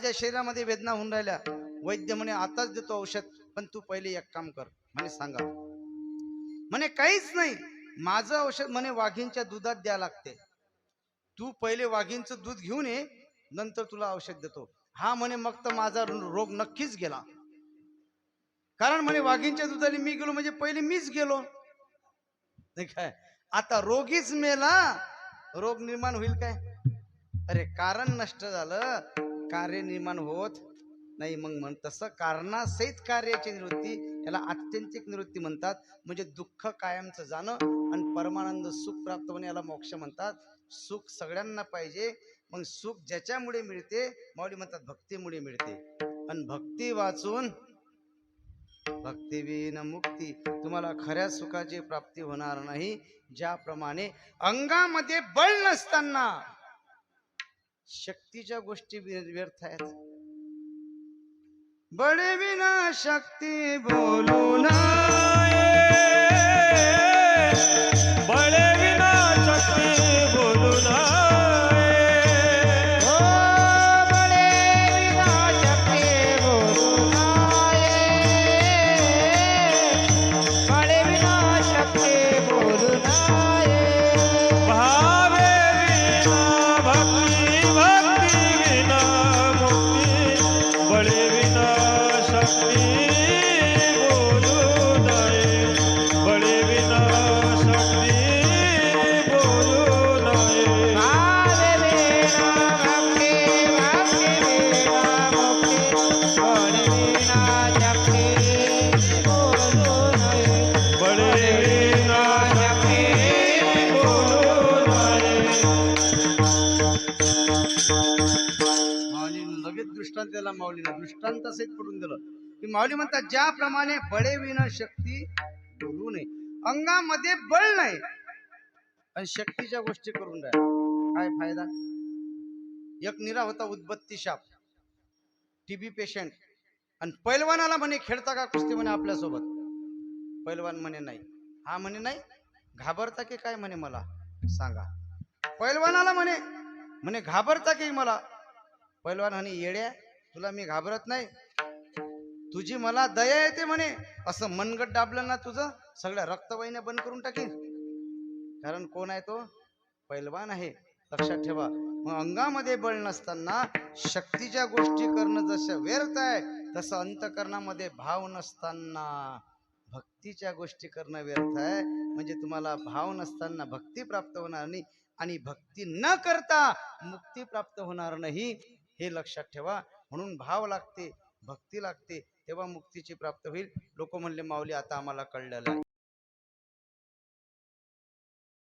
माझ्या शरीरामध्ये वेदना होऊन राहिल्या, वैद्य म्हणे आताच देतो औषध, पण तू पहिले एक काम कर म्हणे. सांगा म्हणे. काहीच नाही, माझं औषध म्हणे वाघींच्या दुधात द्या लागते. तू पहिले वाघींचं दूध घेऊन ये, नंतर तुला औषध देतो. हा म्हणे मग तर माझा रोग नक्कीच गेला. कारण म्हणे वाघींच्या दुधाने मी गेलो म्हणजे पहिले मीच गेलो नाही काय. आता रोगीच मेला, रोग निर्माण होईल काय? अरे कारण नष्ट झालं, कार्य निर्माण होत नाही. मग तसं कारणासहित कार्याची निवृत्ती, याला आत्यंतिक निवृत्ती म्हणतात. म्हणजे दुःख कायमचं जाणं आणि परमानंद सुख प्राप्त होणे, याला मोक्ष म्हणतात. सुख सगळ्यांना पाहिजे. मग सुख ज्याच्यामुळे मिळते, माऊली म्हणतात भक्तीमुळे मिळते. आणि भक्ती वाचून, भक्तिविन मुक्ती, तुम्हाला खऱ्या सुखाची प्राप्ती होणार नाही. ज्याप्रमाणे अंगामध्ये बळ नसताना शक्तीच्या गोष्टी व्यर्थ आहेत. बळे विना शक्ती बोलू नये, बळे विना शक्ती बोलू नये, हो बळे विना शक्ती बोलू नये, बळे विना शक्ती बोलू नये. भावे विना भक्ती, भक्ती विना मुक्ती, बळे विना शक्ती बोलू नये, बळे विना शक्ती बोलू नये. भावे विना भक्ती, भक्ती विना मुक्ती, बळे विना शक्ती बोलू नये, बळे विना शक्ती बोलू नये. माऊली लगेच दृष्टांत दिला. माऊलीला दृष्टांतासहित पडून दिलं की माऊली म्हणतात ज्याप्रमाणे बळे विना शक्ती बोलू नये. अंगामध्ये बळ नाही आणि शक्तीच्या गोष्टी करून राहिला, काय फायदा? एक निरा होता उदबत्ती शाप, टीबी पेशंट, आणि पैलवानाला म्हणे खेळता का कुस्ती म्हणे आपल्यासोबत. पैलवान म्हणे नाही. हा म्हणे नाही, घाबरता की काय म्हणे मला सांगा. पैलवानाला म्हणे म्हणे घाबरता की मला. पैलवान म्हणे येड्या, तुला मी घाबरत नाही, तुझी मला दया येते म्हणे. असं मनगट दाबलं ना तुझं, सगळ्या रक्तवाहिन्या बंद करून टाकेल. कारण कोण आहे तो? पैलवान आहे, लक्षात ठेवा. मग अंगामध्ये बळ नसताना शक्तीच्या गोष्टी करणं जसं व्यर्थ आहे, तसं अंतकरणामध्ये भाव नसताना भक्तीच्या गोष्टी करणं व्यर्थ आहे. म्हणजे तुम्हाला भाव नसताना भक्ती प्राप्त होणार नाही, आणि भक्ती न करता मुक्ती प्राप्त होणार नाही, हे लक्षात ठेवा. म्हणून भाव लागते, भक्ती लागते, तेव्हा मुक्तीची प्राप्त होईल. लोक म्हणले माऊली आता आम्हाला कळलेलं आहे.